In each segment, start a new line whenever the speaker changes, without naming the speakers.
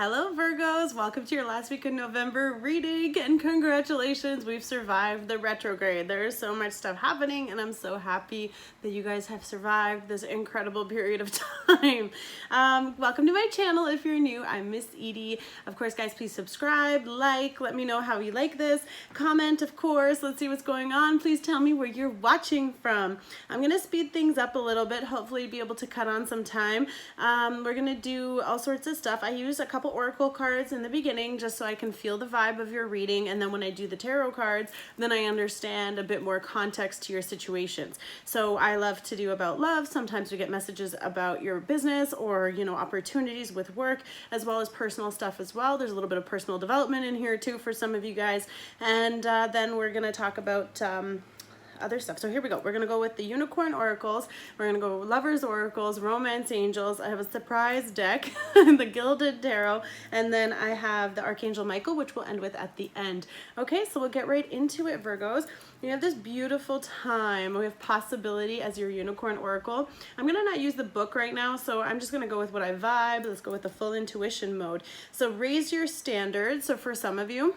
Hello Virgos, welcome to your last week of November reading and congratulations, we've survived the retrograde. There is so much stuff happening and I'm so happy that you guys have survived this incredible period of time. Welcome to my channel if you're new. I'm Miss Edie. Of course guys, please subscribe, like, let me know how you like this, comment of course, let's see what's going on. Please tell me where you're watching from. I'm gonna speed things up a little bit, hopefully be able to cut on some time. We're gonna do all sorts of stuff. I use a couple oracle cards in the beginning just so I can feel the vibe of your reading, and then when I do the tarot cards, then I understand a bit more context to your situations. So I love to do about love. Sometimes we get messages about your business or, you know, opportunities with work, as well as personal stuff as well. There's a little bit of personal development in here too for some of you guys. And then we're gonna talk about other stuff. So here we go. We're gonna go with the unicorn oracles. We're gonna go lovers oracles, romance angels. I have a surprise deck, the gilded tarot, and then I have the archangel Michael, which we'll end with at the end. Okay, so we'll get right into it, Virgos. You have this beautiful time. We have possibility as your unicorn oracle. I'm gonna not use the book right now, so I'm just gonna go with what I vibe. Let's go with the full intuition mode. So raise your standards. So for some of you,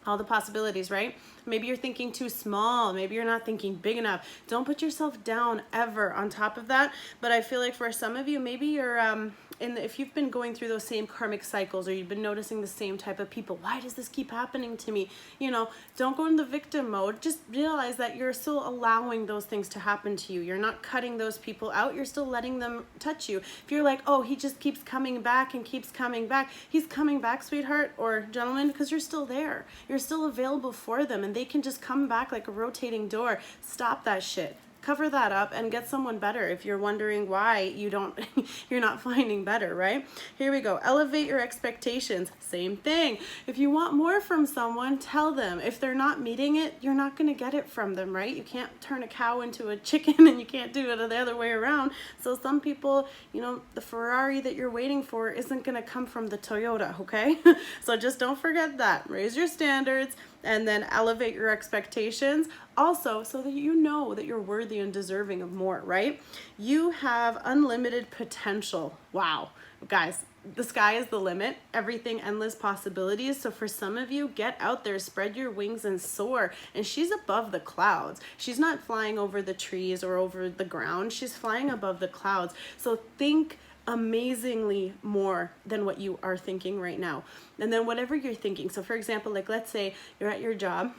all the possibilities, right? Maybe you're thinking too small. Maybe you're not thinking big enough. Don't put yourself down ever on top of that. But I feel like for some of you, maybe you're if you've been going through those same karmic cycles, or you've been noticing the same type of people, why does this keep happening to me? You know, don't go in the victim mode. Just realize that you're still allowing those things to happen to you. You're not cutting those people out. You're still letting them touch you. If you're like, oh, he just keeps coming back and keeps coming back, he's coming back, sweetheart or gentleman, because you're still there. You're still available for them, and they can just come back like a rotating door. Stop that shit. Cover that up and get someone better if you're wondering why you're not finding better, right? Here we go. Elevate your expectations. Same thing. If you want more from someone, tell them. If they're not meeting it, you're not going to get it from them, right? You can't turn a cow into a chicken, and you can't do it the other way around. So some people, you know, the Ferrari that you're waiting for isn't going to come from the Toyota, okay? So just don't forget that. Raise your standards and then elevate your expectations. Also, so that you know that you're worthy and deserving of more, right? You have unlimited potential. Wow, guys, the sky is the limit. Everything, endless possibilities. So for some of you, get out there, spread your wings and soar. And she's above the clouds. She's not flying over the trees or over the ground. She's flying above the clouds. So think amazingly more than what you are thinking right now. And then whatever you're thinking. So for example, like let's say you're at your job,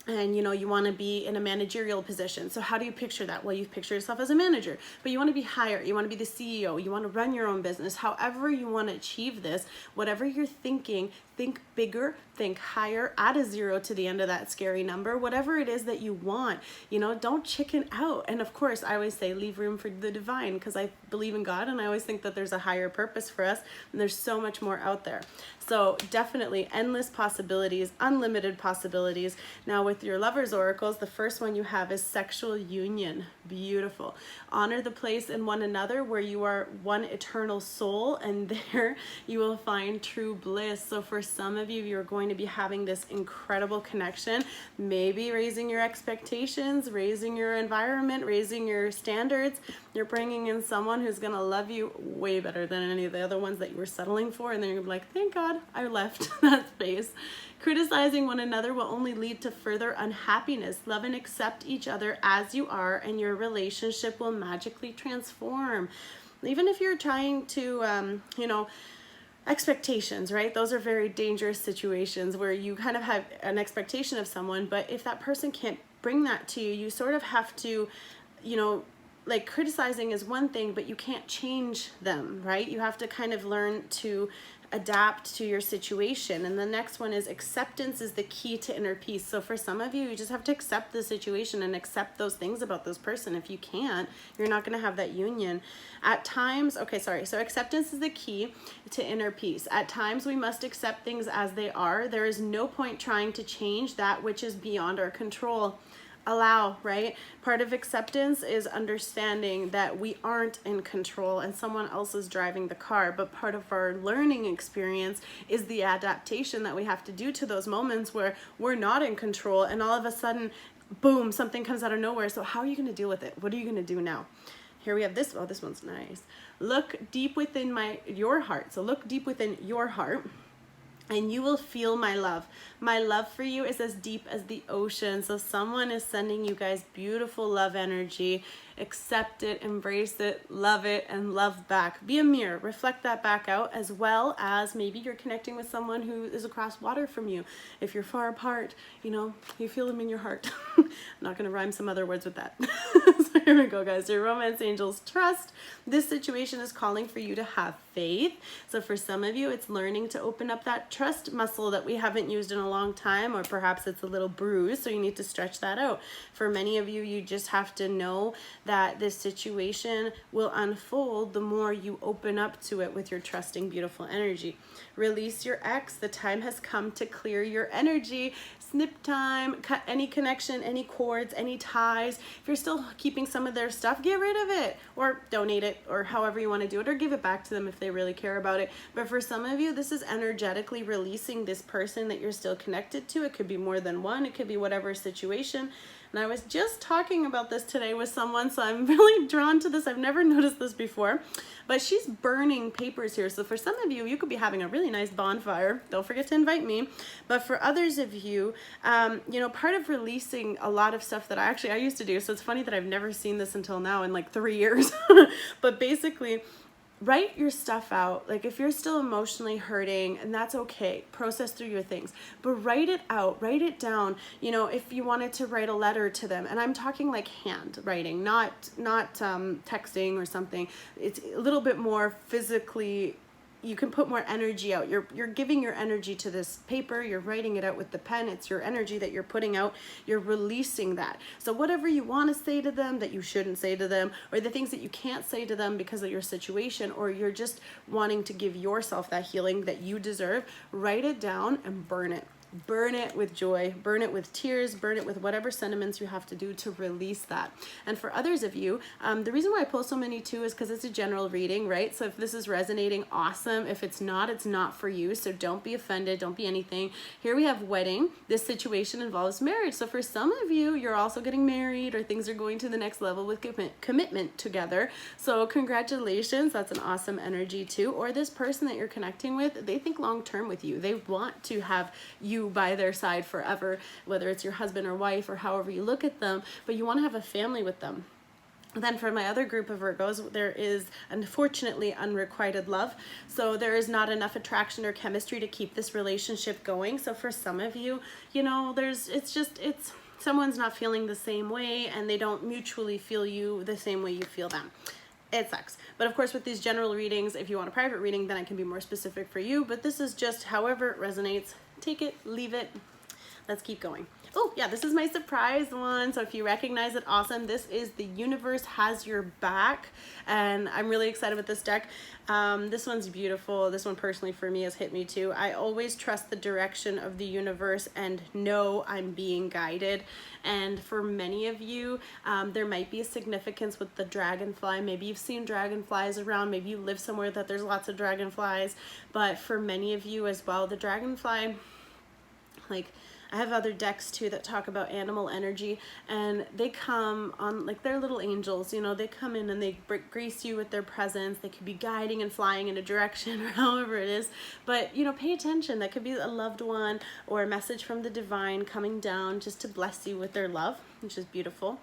and you know you want to be in a managerial position. So how do you picture that? Well, you picture yourself as a manager, but you want to be higher. You want to be the CEO. You want to run your own business. However you want to achieve this, whatever you're thinking, think bigger, think higher, add a 0 to the end of that scary number, whatever it is that you want. You know, don't chicken out. And of course, I always say leave room for the divine, because I believe in God and I always think that there's a higher purpose for us, and there's so much more out there. So definitely endless possibilities, unlimited possibilities. Now with your lovers oracles, the first one you have is sexual union. Beautiful. Honor the place in one another where you are one eternal soul, and there you will find true bliss. So for some of you, you're going to be having this incredible connection, maybe raising your expectations, raising your environment, raising your standards. You're bringing in someone who's going to love you way better than any of the other ones that you were settling for, and then you're going to be like, thank God I left that space. Criticizing one another will only lead to further unhappiness. Love and accept each other as you are, and your relationship will magically transform. Even if you're trying to, you know, expectations, right? Those are very dangerous situations where you kind of have an expectation of someone, but if that person can't bring that to you, you sort of have to, you know, like criticizing is one thing, but you can't change them, right? You have to kind of learn to adapt to your situation. And the next one is acceptance is the key to inner peace. So for some of you, you just have to accept the situation and accept those things about this person. If you can't, you're not going to have that union. At times, so acceptance is the key to inner peace. At times, we must accept things as they are. There is no point trying to change that which is beyond our control. Allow, right? Part of acceptance is understanding that we aren't in control and someone else is driving the car, but part of our learning experience is the adaptation that we have to do to those moments where we're not in control, and all of a sudden, boom, something comes out of nowhere. So how are you going to deal with it? What are you going to do now? here we have this. Oh, this one's nice. Look deep within your heart. So look deep within your heart, and you will feel my love. My love for you is as deep as the ocean. So someone is sending you guys beautiful love energy. Accept it, embrace it, love it, and love back. Be a mirror, reflect that back out, as well as maybe you're connecting with someone who is across water from you. If you're far apart, you know, you feel them in your heart. I'm not going to rhyme some other words with that. So here we go, guys. Your romance angels, trust. This situation is calling for you to have faith. So for some of you, it's learning to open up that trust muscle that we haven't used in a long time, or perhaps it's a little bruised, so you need to stretch that out. For many of you, you just have to know that this situation will unfold the more you open up to it with your trusting, beautiful energy. Release your ex. The time has come to clear your energy. Snip time, cut any connection, any cords, any ties. If you're still keeping some of their stuff, get rid of it, or donate it, or however you want to do it, or give it back to them if they really care about it. But for some of you, this is energetically releasing this person that you're still connected to. It could be more than one. It could be whatever situation. And I was just talking about this today with someone, so I'm really drawn to this. I've never noticed this before, but she's burning papers here. So for some of you, you could be having a really nice bonfire. Don't forget to invite me. But for others of you, you know, part of releasing a lot of stuff that I used to do. So it's funny that I've never seen this until now in like 3 years. But basically, write your stuff out. Like if you're still emotionally hurting, and that's okay, process through your things, but write it out, write it down. You know, if you wanted to write a letter to them, and I'm talking like hand writing, not texting or something. It's a little bit more physically. You can put more energy out. You're giving your energy to this paper. You're writing it out with the pen. It's your energy that you're putting out. You're releasing that. So whatever you want to say to them that you shouldn't say to them, or the things that you can't say to them because of your situation, or you're just wanting to give yourself that healing that you deserve, write it down and burn it. Burn it with joy, burn it with tears, burn it with whatever sentiments you have to do to release that. And for others of you, the reason why I post so many too is because it's a general reading, right? So if this is resonating, awesome. If it's not for you. So don't be offended, don't be anything. Here we have wedding. This situation involves marriage. So for some of you, you're also getting married, or things are going to the next level with commitment together. So congratulations, that's an awesome energy too. Or this person that you're connecting with, they think long-term with you. They want to have you by their side forever, whether it's your husband or wife or however you look at them, but you want to have a family with them. Then for my other group of Virgos, there is unfortunately unrequited love. So there is not enough attraction or chemistry to keep this relationship going. So for some of you, you know, it's someone's not feeling the same way, and they don't mutually feel you the same way you feel them. It sucks. But of course, with these general readings, if you want a private reading, then I can be more specific for you. But this is just however it resonates. Take it, leave it. Let's keep going. Oh yeah, this is my surprise one. So if you recognize it, awesome. This is The Universe Has Your Back, and I'm really excited with this deck. This one's beautiful. This one personally for me has hit me too. I always trust the direction of the universe and know I'm being guided. And for many of you, there might be a significance with the dragonfly. Maybe you've seen dragonflies around. Maybe you live somewhere that there's lots of dragonflies. But for many of you as well, the dragonfly, like, I have other decks too that talk about animal energy, and they come on like they're little angels, you know, they come in and they grace you with their presence. They could be guiding and flying in a direction or however it is, but you know, pay attention. That could be a loved one or a message from the divine coming down just to bless you with their love, which is beautiful.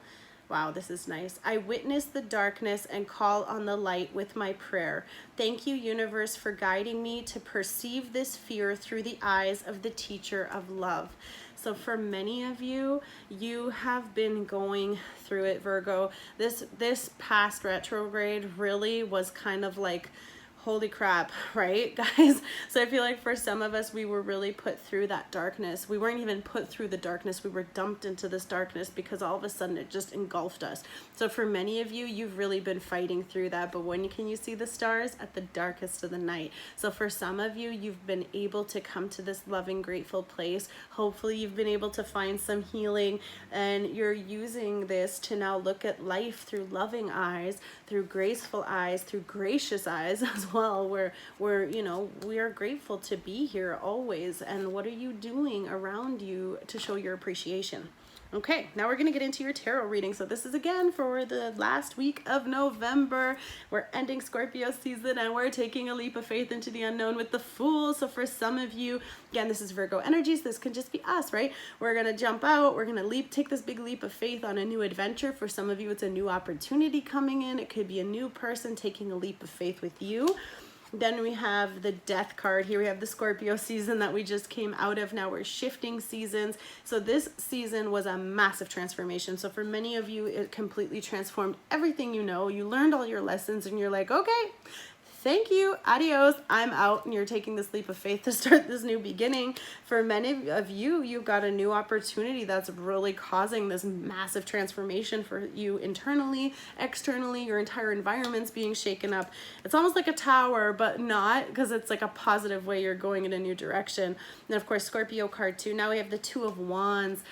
Wow, this is nice. I witness the darkness and call on the light with my prayer. Thank you, universe, for guiding me to perceive this fear through the eyes of the teacher of love. So for many of you, you have been going through it, Virgo. This past retrograde really was kind of like, holy crap, right, guys? So I feel like for some of us, we were really put through that darkness. We weren't even put through the darkness. We were dumped into this darkness because all of a sudden it just engulfed us. So for many of you, you've really been fighting through that. But when can you see the stars? At the darkest of the night. So for some of you, you've been able to come to this loving, grateful place. Hopefully you've been able to find some healing, and you're using this to now look at life through loving eyes, through graceful eyes, through gracious eyes as well, where you know, we are grateful to be here always. And what are you doing around you to show your appreciation? Okay, now we're gonna get into your tarot reading. So this is again for the last week of November. We're ending Scorpio season and we're taking a leap of faith into the unknown with the Fool. So for some of you, again, this is Virgo energies. This can just be us, right? We're gonna jump out. We're gonna take this big leap of faith on a new adventure. For some of you, it's a new opportunity coming in. It could be a new person taking a leap of faith with you. Then we have the Death card. Here we have the Scorpio season that we just came out of. Now we're shifting seasons. So this season was a massive transformation. So for many of you, it completely transformed everything you know. You learned all your lessons and you're like, okay, thank you, adios, I'm out, and you're taking this leap of faith to start this new beginning. For many of you, you've got a new opportunity that's really causing this massive transformation for you internally, externally, your entire environment's being shaken up. It's almost like a tower, but not, because it's like a positive way you're going in a new direction. And of course, Scorpio card 2. Now we have the Two of Wands.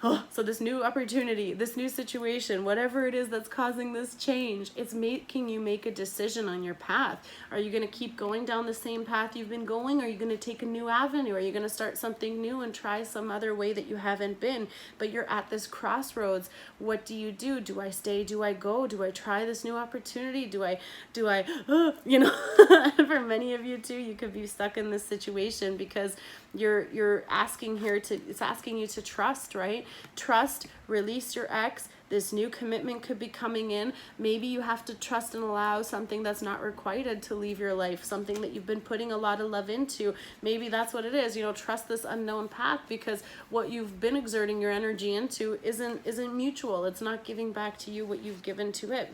Oh, so this new opportunity, this new situation, whatever it is that's causing this change, it's making you make a decision on your path. Are you going to keep going down the same path you've been going? Are you going to take a new avenue? Are you going to start something new and try some other way that you haven't been? But you're at this crossroads. What do you do? Do I stay? Do I go? Do I try this new opportunity? Do I, you know, for many of you too, you could be stuck in this situation because you're asking here to, it's asking you to trust, right? Trust, release your ex. This new commitment could be coming in. Maybe you have to trust and allow something that's not requited to leave your life, something that you've been putting a lot of love into. Maybe that's what it is. You know, trust this unknown path because what you've been exerting your energy into isn't mutual. It's not giving back to you what you've given to it.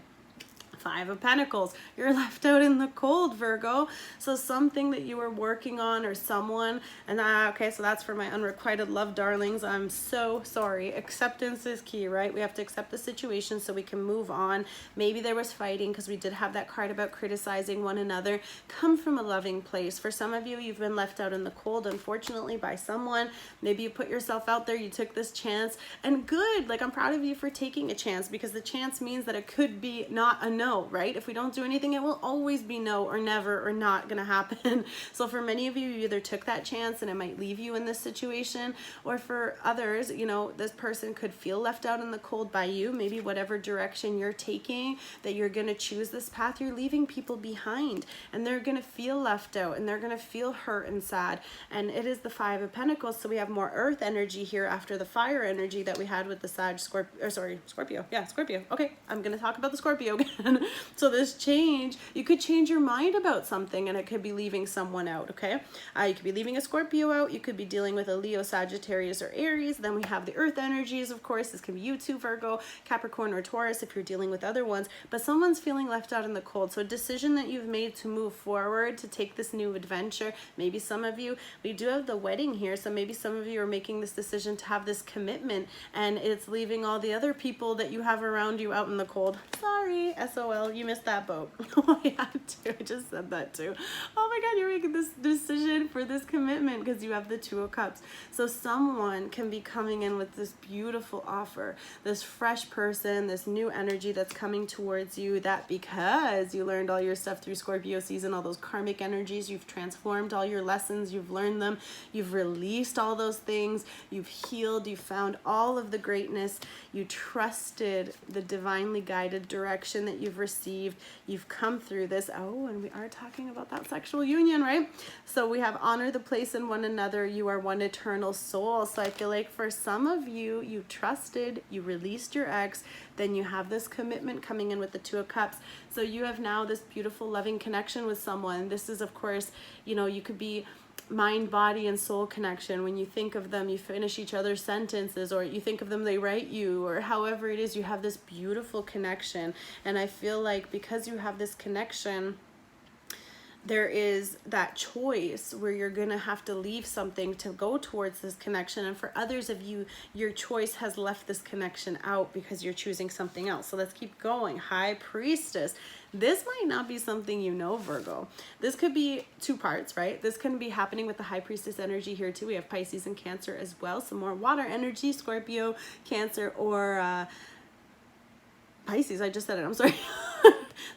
Five of Pentacles. You're left out in the cold, Virgo. So something that you were working on or someone, and okay, so that's for my unrequited love darlings. I'm so sorry. Acceptance is key, right? We have to accept the situation so we can move on. Maybe there was fighting because we did have that card about criticizing one another. Come from a loving place. For some of you, you've been left out in the cold, unfortunately, by someone. Maybe you put yourself out there, you took this chance, and good. Like, I'm proud of you for taking a chance because the chance means that it could be not a no. Right? If we don't do anything, it will always be no or never or not gonna happen. So for many of you, you either took that chance and it might leave you in this situation, or for others, you know, this person could feel left out in the cold by you. Maybe whatever direction you're taking, that you're gonna choose this path, you're leaving people behind and they're gonna feel left out and they're gonna feel hurt and sad. And it is the Five of Pentacles, so we have more earth energy here after the fire energy that we had with the Scorpio. Yeah, Scorpio. Okay, I'm gonna talk about the Scorpio again. So this change, you could change your mind about something and it could be leaving someone out, okay? You could be leaving a Scorpio out. You could be dealing with a Leo, Sagittarius, or Aries. Then we have the earth energies, of course. This can be you too, Virgo, Capricorn, or Taurus if you're dealing with other ones. But someone's feeling left out in the cold. So a decision that you've made to move forward, to take this new adventure. Maybe some of you, we do have the wedding here. So maybe some of you are making this decision to have this commitment and it's leaving all the other people that you have around you out in the cold. Sorry, SOL. You missed that boat. Oh, I had to. I just said that too. Oh my God, you're making this decision for this commitment because you have the Two of Cups. So someone can be coming in with this beautiful offer, this fresh person, this new energy that's coming towards you, that because you learned all your stuff through Scorpio season, all those karmic energies, you've transformed all your lessons, you've learned them, you've released all those things, you've healed, you found all of the greatness, you trusted the divinely guided direction that you've received, you've come through this. Oh, and we are talking about that sexual union, right? So we have honor the place in one another. You are one eternal soul. So I feel like for some of you, you trusted, you released your ex, then you have this commitment coming in with the Two of Cups. So you have now this beautiful loving connection with someone. This is, of course, you know, you could be mind, body, and soul connection. When you think of them, you finish each other's sentences, or you think of them, they write you, or however it is, you have this beautiful connection. And I feel like because you have this connection, there is that choice where you're gonna have to leave something to go towards this connection. And for others of you, your choice has left this connection out because you're choosing something else. So let's keep going. High Priestess. This might not be something you know, Virgo. This could be two parts, right? This can be happening with the High Priestess energy here too. We have Pisces and Cancer as well. Some more water energy, Scorpio, Cancer, or Pisces. I just said it, I'm sorry.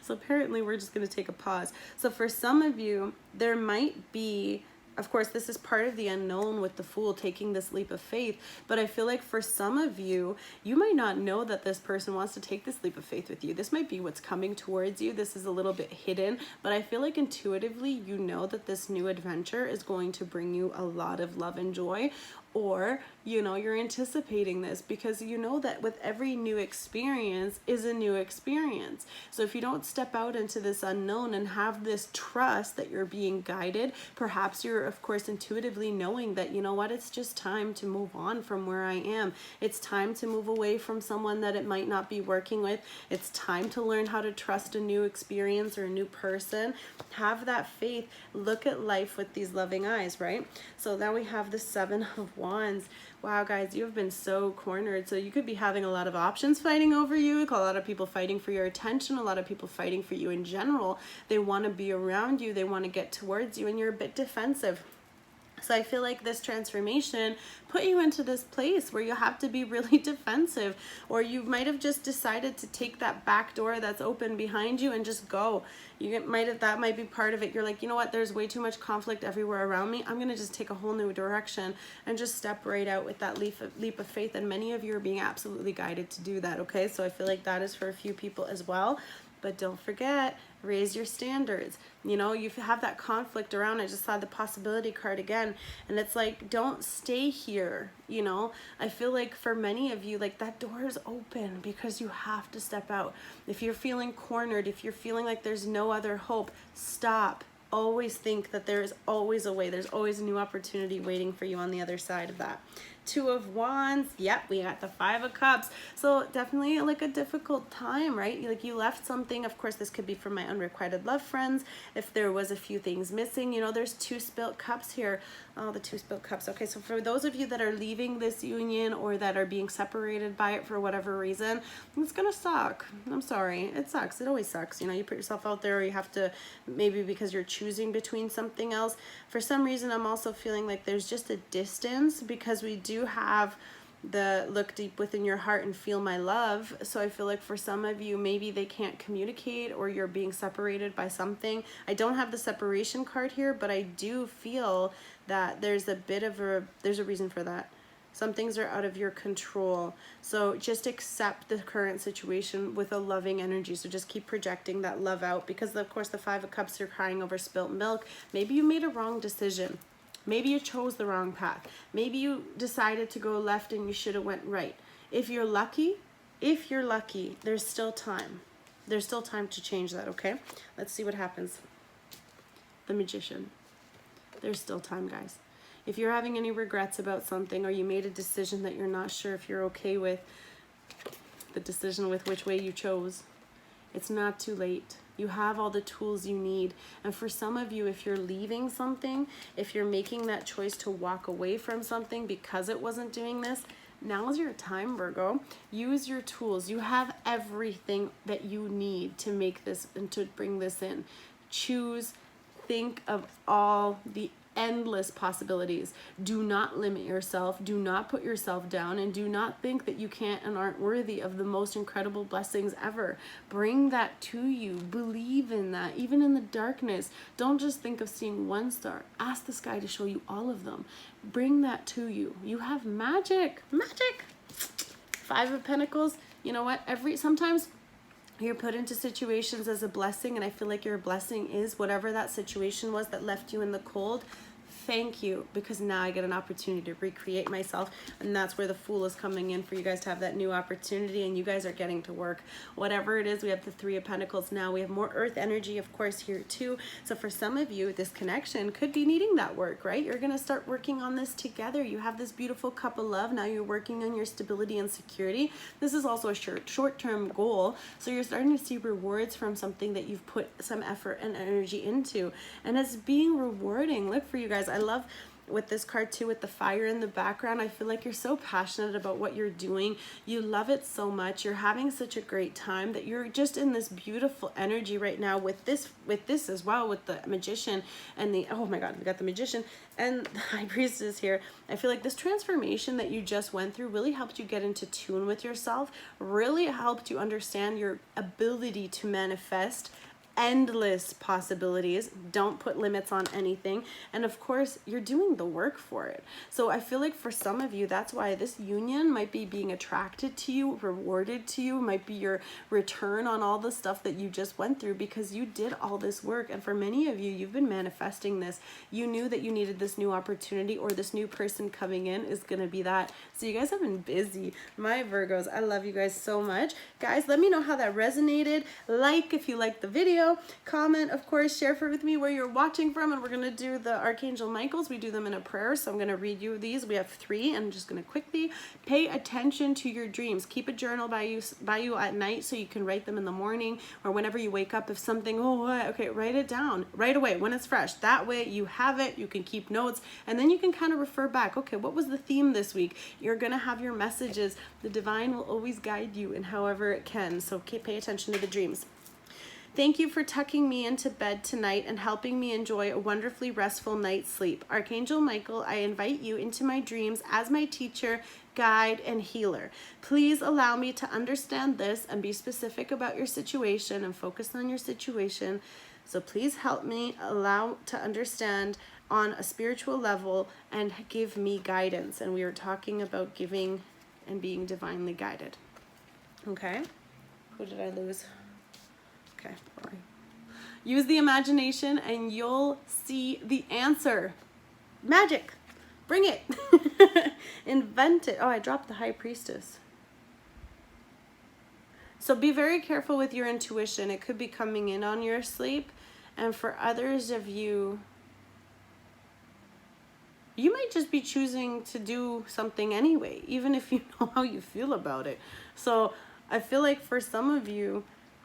So apparently we're just going to take a pause. So for some of you, there might be of course, this is part of the unknown with the Fool taking this leap of faith. But I feel like for some of you, you might not know that this person wants to take this leap of faith with you. This might be what's coming towards you. This is a little bit hidden, but I feel like intuitively, you know that this new adventure is going to bring you a lot of love and joy. Or, you know, you're anticipating this because you know that with every new experience is a new experience. So if you don't step out into this unknown and have this trust that you're being guided, perhaps you're, of course, intuitively knowing that, you know what, it's just time to move on from where I am. It's time to move away from someone that it might not be working with. It's time to learn how to trust a new experience or a new person. Have that faith. Look at life with these loving eyes, right? So now we have the Seven of Wands. Wow, guys, you have been so cornered. So you could be having a lot of options fighting over you, a lot of people fighting for your attention, a lot of people fighting for you in general. They want to be around you, they want to get towards you, and you're a bit defensive. So I feel like this transformation put you into this place where you have to be really defensive, or you might have just decided to take that back door that's open behind you and just go. That might be part of it. You're like, you know what, there's way too much conflict everywhere around me. I'm going to just take a whole new direction and just step right out with that leap of faith. And many of you are being absolutely guided to do that, okay? So I feel like that is for a few people as well. But don't forget, raise your standards. You know, you have that conflict around. I just saw the possibility card again. And it's like, don't stay here. You know, I feel like for many of you, like that door is open because you have to step out. If you're feeling cornered, if you're feeling like there's no other hope, stop. Always think that there is always a way. There's always a new opportunity waiting for you on the other side of that. Two of Wands. Yep, we got the Five of Cups. So definitely like a difficult time, right? Like you left something. Of course, this could be from my unrequited love friends. If there was a few things missing, you know, there's two spilt cups here. Oh, the two spilt cups. Okay, so for those of you that are leaving this union or that are being separated by it for whatever reason, it's gonna suck. I'm sorry, it sucks. It always sucks. You know, you put yourself out there, or you have to, maybe because you're choosing between something else. For some reason, I'm also feeling like there's just a distance because we do have the look deep within your heart and feel my love. So I feel like for some of you, maybe they can't communicate or you're being separated by something. I don't have the separation card here, but I do feel that there's a bit of there's a reason for that. Some things are out of your control. So just accept the current situation with a loving energy. So just keep projecting that love out, because of course the Five of Cups, you're crying over spilt milk. Maybe you made a wrong decision. Maybe you chose the wrong path. Maybe you decided to go left and you should have went right. If you're lucky, there's still time. There's still time to change that, okay? Let's see what happens. The Magician. There's still time, guys. If you're having any regrets about something, or you made a decision that you're not sure if you're okay with, the decision with which way you chose, it's not too late. You have all the tools you need. And for some of you, if you're leaving something, if you're making that choice to walk away from something because it wasn't doing this, now's your time, Virgo. Use your tools. You have everything that you need to make this and to bring this in. Choose, think of all the endless possibilities. Do not limit yourself. Do not put yourself down, and do not think that you can't and aren't worthy of the most incredible blessings ever. Bring that to you. Believe in that, even in the darkness. Don't just think of seeing one star. Ask the sky to show you all of them. Bring that to you. You have magic. Magic. Five of Pentacles. You know what? Sometimes you're put into situations as a blessing, and I feel like your blessing is whatever that situation was that left you in the cold. Thank you, because now I get an opportunity to recreate myself, and that's where the Fool is coming in for you guys to have that new opportunity, and you guys are getting to work. Whatever it is, we have the Three of Pentacles now. We have more earth energy, of course, here too. So for some of you, this connection could be needing that work, right? You're going to start working on this together. You have this beautiful cup of love. Now you're working on your stability and security. This is also a short-term goal. So you're starting to see rewards from something that you've put some effort and energy into, and it's being rewarding. Look, for you guys, I love with this card too, with the fire in the background. I feel like you're so passionate about what you're doing. You love it so much. You're having such a great time that you're just in this beautiful energy right now with this as well, with the Magician and the, oh my God, we got the Magician and the High Priestess here. I feel like this transformation that you just went through really helped you get into tune with yourself, really helped you understand your ability to manifest endless possibilities. Don't put limits on anything. And of course, you're doing the work for it. So I feel like for some of you, that's why this union might be being attracted to you, rewarded to you, might be your return on all the stuff that you just went through, because you did all this work. And for many of you, you've been manifesting this. You knew that you needed this new opportunity, or this new person coming in is going to be that. So you guys have been busy. My Virgos, I love you guys so much. Guys, let me know how that resonated. Like if you liked the video. Comment, of course, share with me where you're watching from, and we're going to do the Archangel Michaels. We do them in a prayer, so I'm going to read you these. We have 3, and I'm just going to quickly pay attention to your dreams. Keep a journal by you at night so you can write them in the morning, or whenever you wake up. If something, oh, what? Okay, write it down right away when it's fresh. That way you have it, you can keep notes, and then you can kind of refer back. Okay, what was the theme this week? You're going to have your messages. The divine will always guide you in however it can, so pay attention to the dreams. Thank you for tucking me into bed tonight and helping me enjoy a wonderfully restful night's sleep. Archangel Michael, I invite you into my dreams as my teacher, guide, and healer. Please allow me to understand this and be specific about your situation and focus on your situation. So please help me allow to understand on a spiritual level and give me guidance. And we were talking about giving and being divinely guided. Okay, who did I lose? Okay, boring. Use the imagination and you'll see the answer. Magic. Bring it. Invent it. Oh, I dropped the High Priestess. So be very careful with your intuition. It could be coming in on your sleep. And for others of you, you might just be choosing to do something anyway, even if you know how you feel about it. So I feel like for some of you,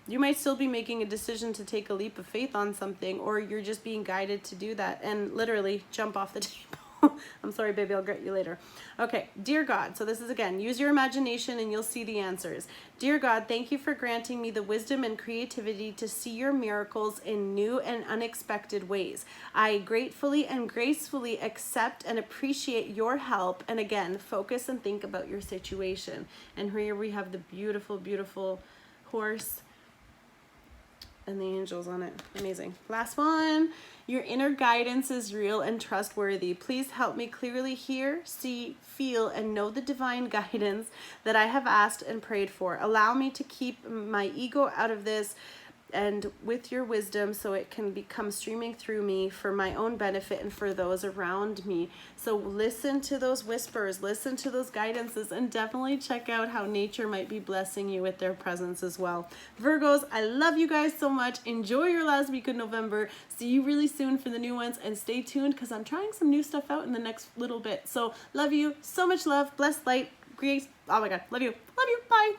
you might still be making a decision to take a leap of faith on something, or you're just being guided to do that and literally jump off the table. I'm sorry, baby, I'll get you later. Okay, dear God, so this is again, use your imagination and you'll see the answers. Dear God, thank you for granting me the wisdom and creativity to see your miracles in new and unexpected ways. I gratefully and gracefully accept and appreciate your help. And again, focus and think about your situation. And here we have the beautiful, beautiful horse and the angels on it. Amazing. Last one. Your inner guidance is real and trustworthy. Please help me clearly hear, see, feel, and know the divine guidance that I have asked and prayed for. Allow me to keep my ego out of this and with your wisdom so it can become streaming through me for my own benefit and for those around me. So listen to those whispers, listen to those guidances, and definitely check out how nature might be blessing you with their presence as well. Virgos, I love you guys so much. Enjoy your last week of November. See you really soon for the new ones, and stay tuned because I'm trying some new stuff out in the next little bit. So love you, so much love, blessed light, grace. Oh my God, love you, bye.